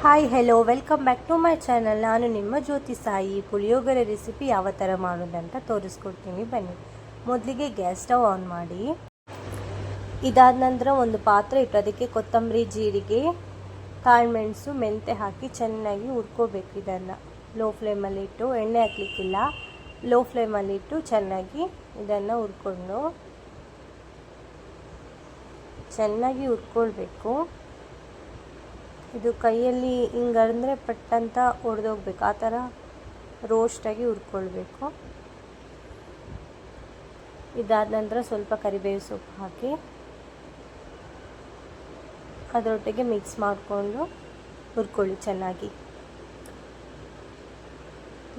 Hi hello welcome back to my channel. ನಾನು ನಿಮ್ಮ ಜ್ಯೋತಿ Sai. Puliyogare recipe ಯಾವ ಥರ ಮಾಡೋದಂತ ತೋರಿಸ್ಕೊಡ್ತೀನಿ ಬನ್ನಿ. ಮೊದಲಿಗೆ ಗ್ಯಾಸ್ ಸ್ಟವ್ ಆನ್ ಮಾಡಿ. ಇದಾದ ನಂತರ ಒಂದು ಪಾತ್ರೆ ಇಟ್ಟು ಅದಕ್ಕೆ ಕೊತ್ತಂಬರಿ, ಜೀರಿಗೆ, ಕಾಳುಮೆಣಸು, ಮೆಂತೆ ಹಾಕಿ ಚೆನ್ನಾಗಿ ಹುರ್ಕೋಬೇಕು. ಇದನ್ನು ಲೋ ಫ್ಲೇಮಲ್ಲಿಟ್ಟು, ಎಣ್ಣೆ ಹಾಕಲಿಕ್ಕಿಲ್ಲ, ಲೋ ಫ್ಲೇಮಲ್ಲಿಟ್ಟು ಚೆನ್ನಾಗಿ ಇದನ್ನು ಚೆನ್ನಾಗಿ ಹುರ್ಕೊಳ್ಬೇಕು. ಇದು ಕೈಯಲ್ಲಿ ಹಿಂಗಂದರೆ ಪಟ್ಟಂತ ಒಡೆದೋಗ್ಬೇಕು, ಆ ಥರ ರೋಸ್ಟಾಗಿ ಹುರ್ಕೊಳ್ಬೇಕು. ಇದಾದ ನಂತರ ಸ್ವಲ್ಪ ಕರಿಬೇವು ಸೊಪ್ಪು ಹಾಕಿ ಅದರೊಟ್ಟಿಗೆ ಮಿಕ್ಸ್ ಮಾಡಿಕೊಂಡು ಹುರ್ಕೊಳ್ಳಿ ಚೆನ್ನಾಗಿ.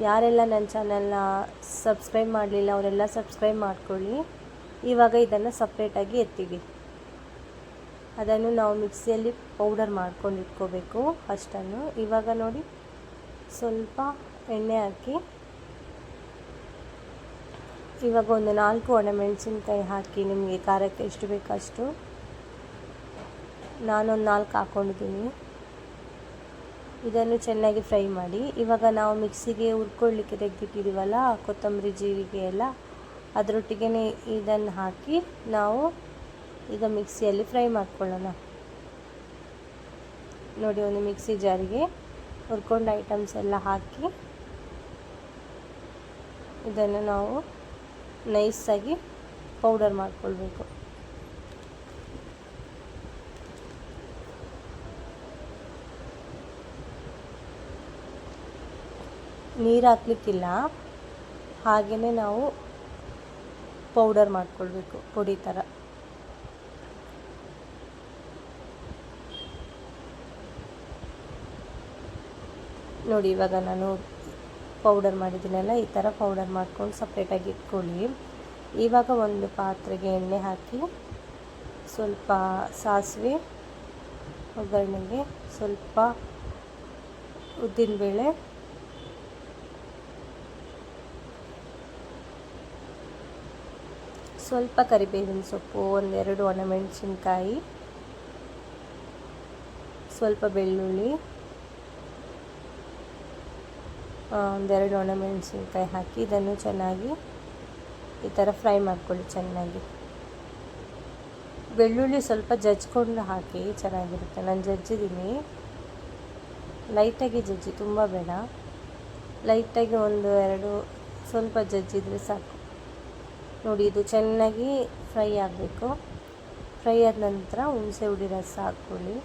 ಯಾರೆಲ್ಲ ನನ್ನ ಚಾನಲ್ನ ಸಬ್ಸ್ಕ್ರೈಬ್ ಮಾಡಲಿಲ್ಲ ಅವರೆಲ್ಲ ಸಬ್ಸ್ಕ್ರೈಬ್ ಮಾಡ್ಕೊಳ್ಳಿ. ಇವಾಗ ಇದನ್ನು ಸಪ್ರೇಟಾಗಿ ಎತ್ತೀವಿ. ಅದನ್ನು ನಾವು ಮಿಕ್ಸಿಯಲ್ಲಿ ಪೌಡರ್ ಮಾಡ್ಕೊಂಡು ಇಟ್ಕೋಬೇಕು ಅಷ್ಟನ್ನು. ಇವಾಗ ನೋಡಿ, ಸ್ವಲ್ಪ ಎಣ್ಣೆ ಹಾಕಿ ಇವಾಗ ಒಂದು 4 ಒಣಮೆಣಸಿನ್ಕಾಯಿ ಹಾಕಿ, ನಿಮಗೆ ಖಾರಕ್ಕೆ ಎಷ್ಟು ಬೇಕಷ್ಟು. ನಾನೊಂದು 4 ಹಾಕ್ಕೊಂಡಿದ್ದೀನಿ. ಇದನ್ನು ಚೆನ್ನಾಗಿ ಫ್ರೈ ಮಾಡಿ. ಇವಾಗ ನಾವು ಮಿಕ್ಸಿಗೆ ಹುರ್ಕೊಳ್ಳಿಕ್ಕೆ ತೆಗೆದಿಟ್ಟಿದ್ದೀವಲ್ಲ ಕೊತ್ತಂಬರಿ, ಜೀರಿಗೆ ಎಲ್ಲ, ಅದರೊಟ್ಟಿಗೆ ಇದನ್ನು ಹಾಕಿ ನಾವು ಈಗ ಮಿಕ್ಸಿಯಲ್ಲಿ ಫ್ರೈ ಮಾಡ್ಕೊಳ್ಳೋಣ. ನೋಡಿ, ಒಂದು ಮಿಕ್ಸಿ ಜಾರಿಗೆ ಹುರ್ಕೊಂಡ ಐಟಮ್ಸ್ ಎಲ್ಲ ಹಾಕಿ ಇದನ್ನು ನಾವು ನೈಸಾಗಿ ಪೌಡರ್ ಮಾಡ್ಕೊಳ್ಬೇಕು. ನೀರು ಹಾಕ್ಲಿಕ್ಕಿಲ್ಲ, ಹಾಗೆಯೇ ನಾವು ಪೌಡರ್ ಮಾಡ್ಕೊಳ್ಬೇಕು ಪುಡಿ ಥರ. ನೋಡಿ, ಇವಾಗ ನಾನು ಪೌಡರ್ ಮಾಡಿದ್ದೀನಲ್ಲ, ಈ ಥರ ಪೌಡರ್ ಮಾಡ್ಕೊಂಡು ಸಪ್ರೇಟಾಗಿ ಇಟ್ಕೊಳ್ಳಿ. ಇವಾಗ ಒಂದು ಪಾತ್ರೆಗೆ ಎಣ್ಣೆ ಹಾಕಿ ಸ್ವಲ್ಪ ಸಾಸಿವೆ, ಒಗ್ಗರಣೆಗೆ ಸ್ವಲ್ಪ ಉದ್ದಿನಬೇಳೆ, ಸ್ವಲ್ಪ ಕರಿಬೇವಿನ ಸೊಪ್ಪು, 1-2 ಒಣಮೆಣಸಿನ್ಕಾಯಿ, ಸ್ವಲ್ಪ ಬೆಳ್ಳುಳ್ಳಿ, 1-2 ಒಣಮೆಣಸಿನ್ಕಾಯಿ ಹಾಕಿ ಇದನ್ನು ಚೆನ್ನಾಗಿ ಈ ಥರ ಫ್ರೈ ಮಾಡ್ಕೊಳ್ಳಿ ಚೆನ್ನಾಗಿ. ಬೆಳ್ಳುಳ್ಳಿ ಸ್ವಲ್ಪ ಜಜ್ಕೊಂಡು ಹಾಕಿ, ಚೆನ್ನಾಗಿರುತ್ತೆ. ನಾನು ಜಜ್ಜಿದ್ದೀನಿ, ಲೈಟಾಗಿ ಜಜ್ಜಿ, ತುಂಬ ಬೇಡ, ಲೈಟಾಗಿ 1-2 ಸ್ವಲ್ಪ ಜಜ್ಜಿದ್ರೆ ಸಾಕು. ನೋಡಿ, ಇದು ಚೆನ್ನಾಗಿ ಫ್ರೈ ಆಗಬೇಕು. ಫ್ರೈ ಆದ ನಂತರ ಹುಣಸೆ ಹುಳಿ ರಸ ಹಾಕ್ಕೊಳ್ಳಿ.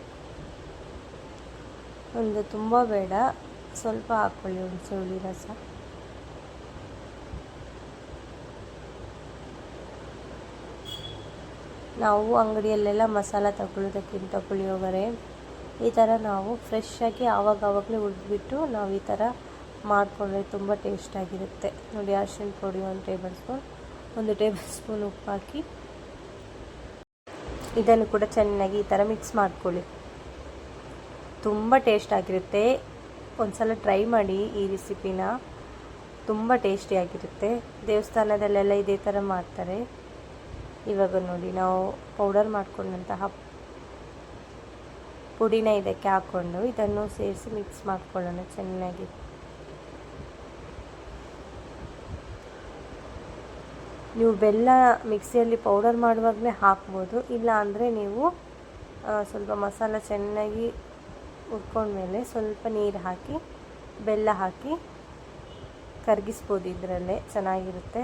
ಒಂದು ತುಂಬ ಬೇಡ, ಸ್ವಲ್ಪ ಹಾಕ್ಕೊಳ್ಳಿ ಹುಣಸೆ ಹುಳಿ ರಸ. ನಾವು ಅಂಗಡಿಯಲ್ಲೆಲ್ಲ ಮಸಾಲ ತಗೊಳ್ಳೋದಕ್ಕಿಂತ ಪುಳಿಯೋಗರೆ ಈ ಥರ ನಾವು ಫ್ರೆಶ್ಶಾಗಿ ಆವಾಗಲೇ ಹುರಿದ್ಬಿಟ್ಟು ನಾವು ಈ ಥರ ಮಾಡಿಕೊಂಡ್ರೆ ತುಂಬ ಟೇಸ್ಟಾಗಿರುತ್ತೆ. ನೋಡಿ, ಅರಿಶಿಣ ಪುಡಿ 1 ಟೇಬಲ್ ಸ್ಪೂನ್ ಉಪ್ಪು ಹಾಕಿ ಇದನ್ನು ಕೂಡ ಚೆನ್ನಾಗಿ ಈ ಥರ ಮಿಕ್ಸ್ ಮಾಡ್ಕೊಳ್ಳಿ. ತುಂಬ ಟೇಸ್ಟಾಗಿರುತ್ತೆ. ಒಂದು ಸಲ ಟ್ರೈ ಮಾಡಿ ಈ ರೆಸಿಪಿನ, ತುಂಬ ಟೇಸ್ಟಿಯಾಗಿರುತ್ತೆ. ದೇವಸ್ಥಾನದಲ್ಲೆಲ್ಲ ಇದೇ ಥರ ಮಾಡ್ತಾರೆ. ಇವಾಗ ನೋಡಿ, ನಾವು ಪೌಡರ್ ಮಾಡ್ಕೊಂಡಂತಹ ಪುಡಿನ ಇದಕ್ಕೆ ಹಾಕ್ಕೊಂಡು ಇದನ್ನು ಸೇರಿಸಿ ಮಿಕ್ಸ್ ಮಾಡ್ಕೊಳ್ಳೋಣ ಚೆನ್ನಾಗಿ. ನೀವು ಬೆಲ್ಲ ಮಿಕ್ಸಿಯಲ್ಲಿ ಪೌಡರ್ ಮಾಡುವಾಗಲೇ ಹಾಕ್ಬೋದು, ಇಲ್ಲ ಅಂದರೆ ನೀವು ಸ್ವಲ್ಪ ಮಸಾಲ ಚೆನ್ನಾಗಿ ಹುರ್ಕೊಂಡ್ಮೇಲೆ ಸ್ವಲ್ಪ ನೀರು ಹಾಕಿ ಬೆಲ್ಲ ಹಾಕಿ ಕರಗಿಸ್ಬೋದು, ಇದರಲ್ಲೇ ಚೆನ್ನಾಗಿರುತ್ತೆ.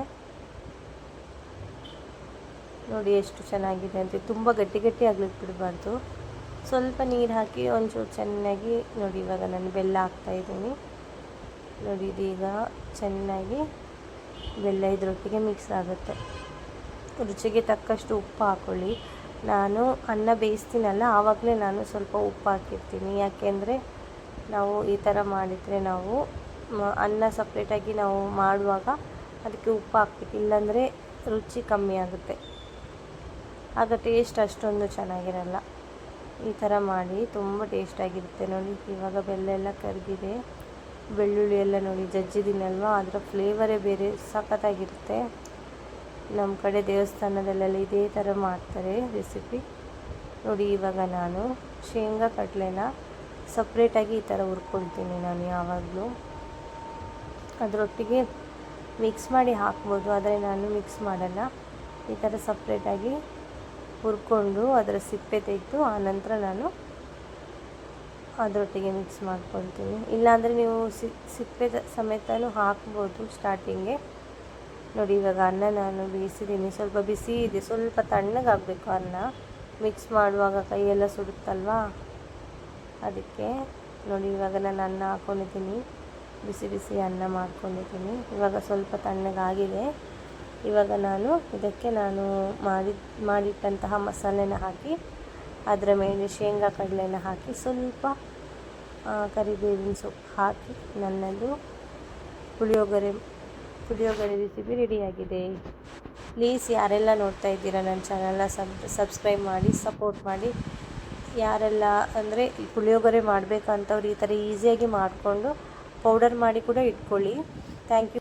ನೋಡಿ ಎಷ್ಟು ಚೆನ್ನಾಗಿದೆ ಅಂತ. ತುಂಬ ಗಟ್ಟಿ ಆಗ್ಲಿಕ್ಕೆ ಬಿಡಬಾರ್ದು, ಸ್ವಲ್ಪ ನೀರು ಹಾಕಿ ಒಂಚೂರು ಚೆನ್ನಾಗಿ. ನೋಡಿ, ಇವಾಗ ನಾನು ಬೆಲ್ಲ ಹಾಕ್ತಾಯಿದ್ದೀನಿ. ನೋಡಿ, ಇದೀಗ ಚೆನ್ನಾಗಿ ಬೆಲ್ಲ ಇದರೊಟ್ಟಿಗೆ ಮಿಕ್ಸ್ ಆಗುತ್ತೆ. ರುಚಿಗೆ ತಕ್ಕಷ್ಟು ಉಪ್ಪು ಹಾಕ್ಕೊಳ್ಳಿ. ನಾನು ಅನ್ನ ಬೇಯಿಸ್ತೀನಲ್ಲ, ಆವಾಗಲೇ ನಾನು ಸ್ವಲ್ಪ ಉಪ್ಪು ಹಾಕಿರ್ತೀನಿ. ಯಾಕೆಂದರೆ ನಾವು ಈ ಥರ ಮಾಡಿದರೆ ನಾವು ಅನ್ನ ಸಪ್ರೇಟಾಗಿ ನಾವು ಮಾಡುವಾಗ ಅದಕ್ಕೆ ಉಪ್ಪು ಹಾಕ್ಬೇಕು, ಇಲ್ಲಾಂದರೆ ರುಚಿ ಕಮ್ಮಿ ಆಗುತ್ತೆ, ಆಗ ಟೇಸ್ಟ್ ಅಷ್ಟೊಂದು ಚೆನ್ನಾಗಿರಲ್ಲ. ಈ ಥರ ಮಾಡಿ ತುಂಬ ಟೇಸ್ಟಾಗಿರುತ್ತೆ. ನೋಡಿ, ಇವಾಗ ಬೆಲ್ಲ ಎಲ್ಲ ಕರಗಿದೆ, ಬೆಳ್ಳುಳ್ಳಿ ಎಲ್ಲ ನೋಡಿ ಜಜ್ಜಿದ್ದೀನಲ್ವ, ಅದರ ಫ್ಲೇವರೇ ಬೇರೆ, ಸಖತ್ತಾಗಿರುತ್ತೆ. ನಮ್ಮ ಕಡೆ ದೇವಸ್ಥಾನದಲ್ಲೆಲ್ಲ ಇದೇ ಥರ ಮಾಡ್ತಾರೆ ರೆಸಿಪಿ. ನೋಡಿ, ಇವಾಗ ನಾನು ಶೇಂಗಾ ಕಡಲೆನ ಸಪ್ರೇಟಾಗಿ ಈ ಥರ ಹುರ್ಕೊಳ್ತೀನಿ ನಾನು ಯಾವಾಗಲೂ. ಅದರೊಟ್ಟಿಗೆ ಮಿಕ್ಸ್ ಮಾಡಿ ಹಾಕ್ಬೋದು, ಆದರೆ ನಾನು ಮಿಕ್ಸ್ ಮಾಡಲ್ಲ. ಈ ಥರ ಸಪ್ರೇಟಾಗಿ ಹುರ್ಕೊಂಡು ಅದರ ಸಿಪ್ಪೆ ತೆಗೆದು ಆನಂತರ ನಾನು ಅದರೊಟ್ಟಿಗೆ ಮಿಕ್ಸ್ ಮಾಡ್ಕೊಳ್ತೀನಿ. ಇಲ್ಲಾಂದರೆ ನೀವು ಸಿಪ್ಪೆ ಸಮೇತನೂ ಹಾಕ್ಬೋದು ಸ್ಟಾರ್ಟಿಂಗ್ಗೆ. ನೋಡಿ ಇವಾಗ ಅನ್ನ ನಾನು ಬೇಯಿಸಿದ್ದೀನಿ, ಸ್ವಲ್ಪ ಬಿಸಿ ಇದೆ, ಸ್ವಲ್ಪ ತಣ್ಣಗಾಗಬೇಕು ಅನ್ನ. ಮಿಕ್ಸ್ ಮಾಡುವಾಗ ಕೈಯೆಲ್ಲ ಸುಡುತ್ತಲ್ವಾ, ಅದಕ್ಕೆ. ನೋಡಿ ಇವಾಗ ನಾನು ಅನ್ನ ಹಾಕ್ಕೊಂಡಿದ್ದೀನಿ, ಬಿಸಿ ಬಿಸಿ ಅನ್ನ ಮಾಡ್ಕೊಂಡಿದ್ದೀನಿ. ಇವಾಗ ಸ್ವಲ್ಪ ತಣ್ಣಗಾಗಿದೆ. ಇವಾಗ ನಾನು ಇದಕ್ಕೆ ಮಾಡಿಟ್ಟಂತಹ ಮಸಾಲೆನ ಹಾಕಿ ಅದರ ಮೇಲೆ ಶೇಂಗಾ ಕಡಲೆನ ಹಾಕಿ ಸ್ವಲ್ಪ ಕರಿಬೇವಿನ ಸೊಪ್ಪು ಹಾಕಿ ನನ್ನದು ಪುಳಿಯೋಗರೆ ರೆಸಿಪಿ ರೆಡಿಯಾಗಿದೆ. ಪ್ಲೀಸ್ ಯಾರೆಲ್ಲ ನೋಡ್ತಾ ಇದ್ದೀರಾ ನನ್ನ ಚಾನಲ್ನ ಸಬ್ಸ್ಕ್ರೈಬ್ ಮಾಡಿ, ಸಪೋರ್ಟ್ ಮಾಡಿ. ಯಾರೆಲ್ಲ ಅಂದರೆ ಈ ಪುಳಿಯೋಗರೆ ಮಾಡಬೇಕಂತವ್ರು ಈ ಥರ ಈಸಿಯಾಗಿ ಮಾಡಿಕೊಂಡು ಪೌಡರ್ ಮಾಡಿ ಕೂಡ ಇಟ್ಕೊಳ್ಳಿ. Thank you.